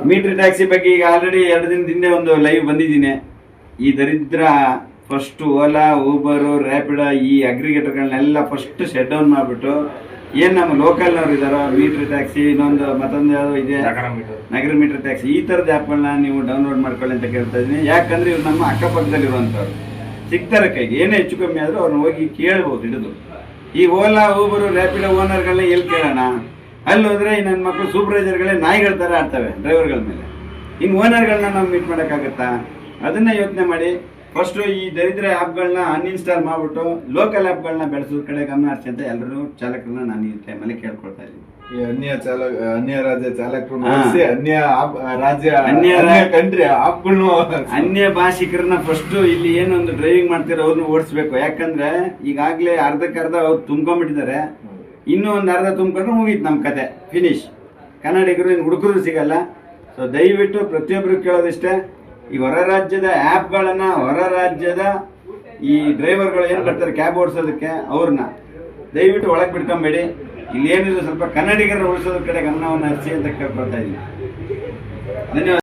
Metre taxi ಬಗ್ಗೆ ಈಗ already 2 ದಿನದ ಹಿಂದೆ ಒಂದು ಲೈವ್ ಬಂದಿದ್ದೀನಿ. ಈ ದರಿದ್ರ ಫಸ್ಟ್ ಓಲಾ, ಊಬರು, ರ್ಯಾಪಿಡೋ ಈ ಅಗ್ರಿಗೇಟರ್ಗಳನ್ನೆಲ್ಲ ಫಸ್ಟ್ ಶಟ್ ಡೌನ್ ಮಾಡಿಬಿಟ್ಟು ಏನು ನಮ್ಮ ಲೋಕಲ್ನವ್ರು ಇದ್ದಾರೋ ಮೀಟರ್ ಟ್ಯಾಕ್ಸಿ, ಮತ್ತೊಂದು ಯಾವುದೋ ಇದೆ ನಗರ ಮೀಟರ್ ಟ್ಯಾಕ್ಸಿ, ಈ ಥರದ ಆ್ಯಪ್ಗಳನ್ನ ನೀವು ಡೌನ್ಲೋಡ್ ಮಾಡ್ಕೊಳ್ಳಿ ಅಂತ ಕೇಳ್ತಾ ಇದ್ದೀನಿ. ಯಾಕಂದ್ರೆ ಇವ್ರು ನಮ್ಮ ಅಕ್ಕಪಕ್ಕದಲ್ಲಿರುವಂಥವ್ರು ಸಿಗ್ತಾರೆ ಕೈಗೆ, ಏನೇ ಹೆಚ್ಚು ಕಮ್ಮಿ ಆದರೂ ಅವ್ರನ್ನ ಹೋಗಿ ಕೇಳ್ಬೋದು ಹಿಡಿದು. ಈ ಓಲಾ, ಊಬರು, ರ್ಯಾಪಿಡೋ ಓನರ್ಗಳನ್ನ ಎಲ್ಲಿ ಕೇಳೋಣ? ಅಲ್ಲಿ ಹೋದ್ರೆ ನನ್ನ ಮಕ್ಕಳು ಸೂಪರ್ವೈಸರ್ಗಳೇ ನಾಯಿಗಳ ಥರ ಆಡ್ತವೆ ಡ್ರೈವರ್ಗಳ ಮೇಲೆ. ಇನ್ನು ಓನರ್ಗಳನ್ನ ನಾವು ಮೀಟ್ ಮಾಡೋಕ್ಕಾಗತ್ತಾ? ಅದನ್ನ ಯೋಚನೆ ಮಾಡಿ. ಫಸ್ಟು ಈ ದರಿದ್ರ ಆ್ಯಪ್ಗಳನ್ನ ಅನ್ಇನ್ಸ್ಟಾಲ್ ಮಾಡಿಬಿಟ್ಟು ಲೋಕಲ್ ಆ್ಯಪ್ಗಳನ್ನ ಬೆಳೆಸೋದ್ರ ಕಡೆ ಗಮನ ಹರಿಸಿ ಅಂತ ಎಲ್ಲರೂ ಚಾಲಕರನ್ನ ನಾನು ಈ ಟೈಮಲ್ಲಿ ಕೇಳ್ಕೊಳ್ತಾ ಇದ್ದೀನಿ. ಅನ್ಯ ರಾಜ್ಯ ಚಾಲಕರು ಕಂಟ್ರಿ ಆಪ್ಗಳನ್ನು ಅನ್ಯ ಭಾಷಿಕರನ್ನ ಫಸ್ಟ್ ಇಲ್ಲಿ ಏನೊಂದು ಡ್ರೈವಿಂಗ್ ಮಾಡ್ತಿರೋ ಅವ್ರನ್ನ ಓಡಿಸ್ಬೇಕು. ಯಾಕಂದ್ರೆ ಈಗಾಗಲೇ ಅರ್ಧಕ್ಕರ್ಧ ಅವ್ರು ತುಂಬ್ಕೊಂಡ್ಬಿಟ್ಟಿದ್ದಾರೆ. ಇನ್ನೂ ಒಂದು ಅರ್ಧ ತುಂಬ್ಕೊಂಡ್ರೆ ಮುಗೀತು ನಮ್ಮ ಕತೆ, ಫಿನಿಶ್. ಕನ್ನಡಿಗರು ಇನ್ನು ಹುಡುಗರು ಸಿಗಲ್ಲ. ಸೊ ದಯವಿಟ್ಟು ಪ್ರತಿಯೊಬ್ಬರು ಕೇಳೋದಿಷ್ಟೇ, ಈ ಹೊರ ರಾಜ್ಯದ ಆ್ಯಪ್ಗಳನ್ನು, ಹೊರ ರಾಜ್ಯದ ಈ ಡ್ರೈವರ್ಗಳು ಏನು ಬರ್ತಾರೆ ಕ್ಯಾಬ್ ಓಡಿಸೋದಕ್ಕೆ, ಅವ್ರನ್ನ ದಯವಿಟ್ಟು ಒಳಗೆ ಬಿಟ್ಕೊಂಬೇಡಿ. ಇಲ್ಲಿ ಏನಿಲ್ಲ, ಸ್ವಲ್ಪ ಕನ್ನಡಿಗರನ್ನ ಉಳಿಸೋದ್ರ ಕಡೆ ಗಮನವನ್ನು ಹರಿಸಿ ಅಂತ ಕೇಳ್ಕೊಳ್ತಾ ಇದ್ದೀನಿ. ಧನ್ಯವಾದ.